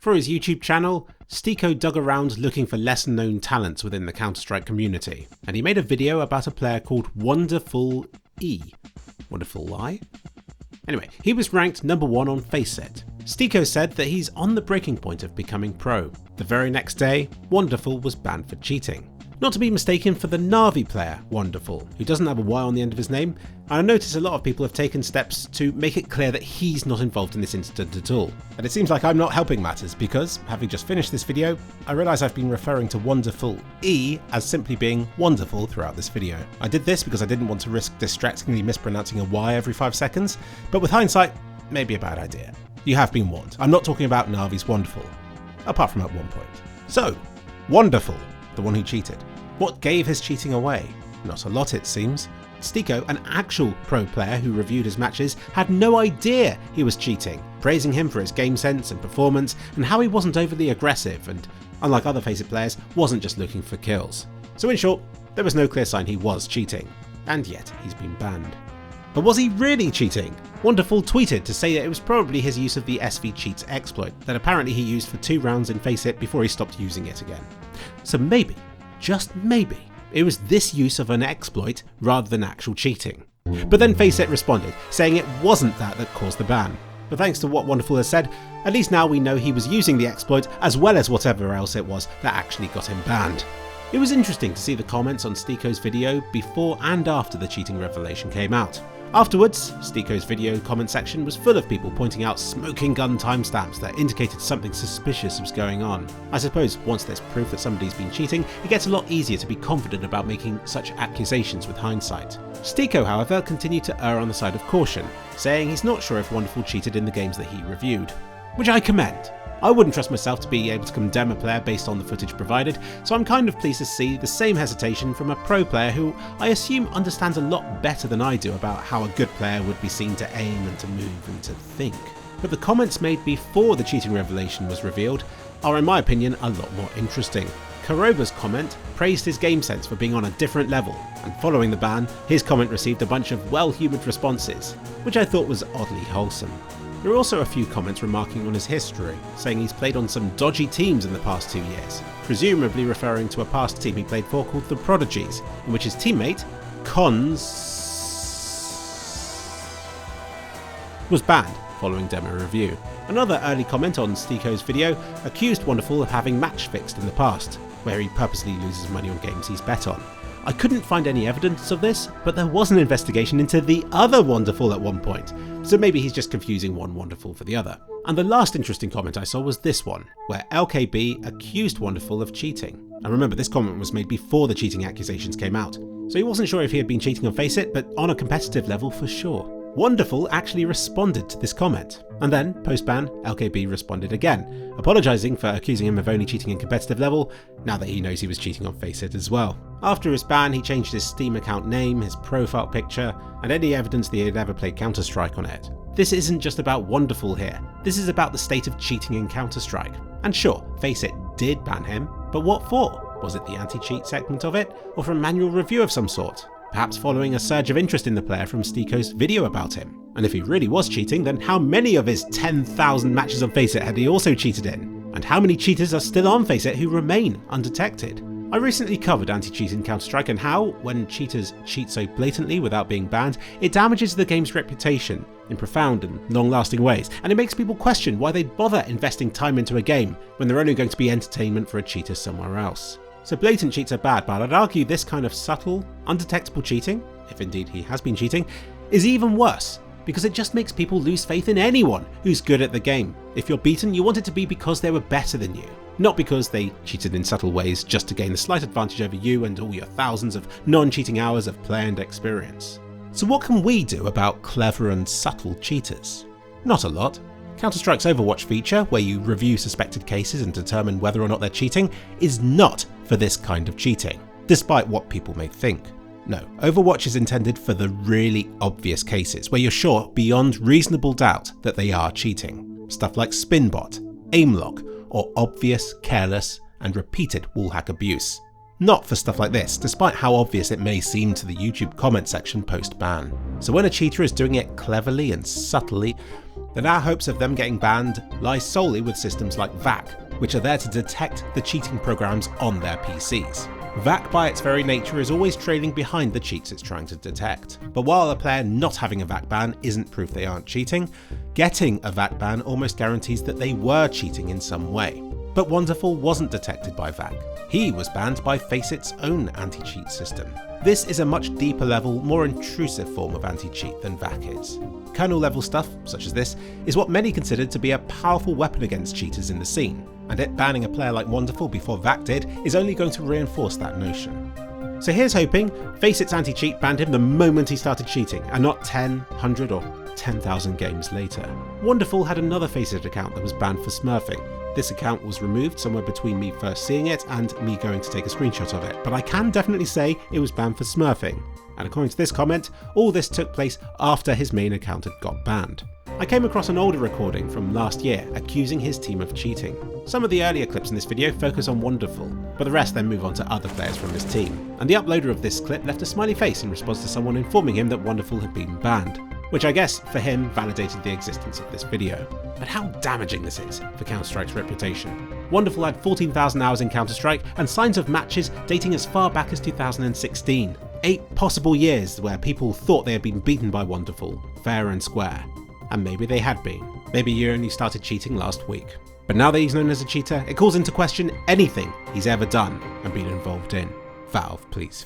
For his YouTube channel, Stico dug around looking for lesser known talents within the Counter-Strike community, and he made a video about a player called Wonderful E. Wonderful I? Anyway, he was ranked number 1 on Faceit. Stico said that he's on the breaking point of becoming pro. The very next day, Wonderful was banned for cheating. Not to be mistaken for the Na'Vi player, Wonderful, who doesn't have a Y on the end of his name, and I notice a lot of people have taken steps to make it clear that he's not involved in this incident at all. And it seems like I'm not helping matters because, having just finished this video, I realise I've been referring to Wonderful E as simply being wonderful throughout this video. I did this because I didn't want to risk distractingly mispronouncing a Y every 5 seconds, but with hindsight, maybe a bad idea. You have been warned. I'm not talking about Na'Vi's Wonderful, apart from at one point. So, Wonderful, the one who cheated. What gave his cheating away? Not a lot, it seems. Stico, an actual pro player who reviewed his matches, had no idea he was cheating, praising him for his game sense and performance and how he wasn't overly aggressive and, unlike other Faceit players, wasn't just looking for kills. So in short, there was no clear sign he was cheating, and yet he's been banned. But was he really cheating? Wonderful tweeted to say that it was probably his use of the SV Cheats exploit that apparently he used for 2 rounds in Faceit before he stopped using it again. So maybe, just maybe, it was this use of an exploit rather than actual cheating. But then Faceit responded, saying it wasn't that caused the ban. But thanks to what Wonderful has said, at least now we know he was using the exploit as well as whatever else it was that actually got him banned. It was interesting to see the comments on Stico's video before and after the cheating revelation came out. Afterwards, Stico's video comment section was full of people pointing out smoking gun timestamps that indicated something suspicious was going on. I suppose once there's proof that somebody's been cheating, it gets a lot easier to be confident about making such accusations with hindsight. Stico, however, continued to err on the side of caution, saying he's not sure if Wonderful cheated in the games that he reviewed. Which I commend. I wouldn't trust myself to be able to condemn a player based on the footage provided, so I'm kind of pleased to see the same hesitation from a pro player who I assume understands a lot better than I do about how a good player would be seen to aim and to move and to think. But the comments made before the cheating revelation was revealed are in my opinion a lot more interesting. Karoba's comment praised his game sense for being on a different level, and following the ban, his comment received a bunch of well-humoured responses, which I thought was oddly wholesome. There are also a few comments remarking on his history, saying he's played on some dodgy teams in the past 2 years, presumably referring to a past team he played for called the Prodigies, in which his teammate, Cons, was banned following demo review. Another early comment on Stico's video accused Wonderful of having match fixed in the past, where he purposely loses money on games he's bet on. I couldn't find any evidence of this, but there was an investigation into the other Wonderful at one point, so maybe he's just confusing one Wonderful for the other. And the last interesting comment I saw was this one, where LKB accused Wonderful of cheating. And remember, this comment was made before the cheating accusations came out, so he wasn't sure if he had been cheating on Faceit, but on a competitive level for sure. Wonderful actually responded to this comment, and then, post-ban, LKB responded again, apologising for accusing him of only cheating in competitive level, now that he knows he was cheating on Faceit as well. After his ban, he changed his Steam account name, his profile picture, and any evidence that he had ever played Counter-Strike on it. This isn't just about Wonderful here, this is about the state of cheating in Counter-Strike. And sure, Faceit did ban him, but what for? Was it the anti-cheat segment of it, or from manual review of some sort? Perhaps following a surge of interest in the player from Stico's video about him. And if he really was cheating, then how many of his 10,000 matches on Faceit had he also cheated in? And how many cheaters are still on Faceit who remain undetected? I recently covered anti-cheat in Counter-Strike and how, when cheaters cheat so blatantly without being banned, it damages the game's reputation in profound and long-lasting ways, and it makes people question why they'd bother investing time into a game when they're only going to be entertainment for a cheater somewhere else. So blatant cheats are bad, but I'd argue this kind of subtle, undetectable cheating, if indeed he has been cheating, is even worse, because it just makes people lose faith in anyone who's good at the game. If you're beaten, you want it to be because they were better than you, not because they cheated in subtle ways just to gain a slight advantage over you and all your thousands of non-cheating hours of play and experience. So what can we do about clever and subtle cheaters? Not a lot. Counter-Strike's Overwatch feature, where you review suspected cases and determine whether or not they're cheating, is not for this kind of cheating, despite what people may think. No, Overwatch is intended for the really obvious cases, where you're sure beyond reasonable doubt that they are cheating. Stuff like spinbot, aim lock, or obvious, careless, and repeated wallhack abuse. Not for stuff like this, despite how obvious it may seem to the YouTube comment section post-ban. So when a cheater is doing it cleverly and subtly, then our hopes of them getting banned lie solely with systems like VAC, which are there to detect the cheating programs on their PCs. VAC by its very nature is always trailing behind the cheats it's trying to detect. But while a player not having a VAC ban isn't proof they aren't cheating, getting a VAC ban almost guarantees that they were cheating in some way. But Wonderful wasn't detected by VAC. He was banned by Faceit's own anti-cheat system. This is a much deeper level, more intrusive form of anti-cheat than VAC is. Kernel level stuff, such as this, is what many consider to be a powerful weapon against cheaters in the scene, and it banning a player like Wonderful before VAC did is only going to reinforce that notion. So here's hoping Faceit's anti-cheat banned him the moment he started cheating, and not 10, 100 or 10,000 games later. Wonderful had another Faceit account that was banned for smurfing. This account was removed somewhere between me first seeing it and me going to take a screenshot of it, but I can definitely say it was banned for smurfing. And according to this comment, all this took place after his main account had got banned. I came across an older recording from last year accusing his team of cheating. Some of the earlier clips in this video focus on Wonderful, but the rest then move on to other players from his team. And the uploader of this clip left a smiley face in response to someone informing him that Wonderful had been banned, which I guess for him validated the existence of this video. But how damaging this is for Counter-Strike's reputation. Wonderful had 14,000 hours in Counter-Strike and signs of matches dating as far back as 2016. 8 possible years where people thought they had been beaten by Wonderful, fair and square. And maybe they had been. Maybe he only started cheating last week. But now that he's known as a cheater, it calls into question anything he's ever done and been involved in. Valve, please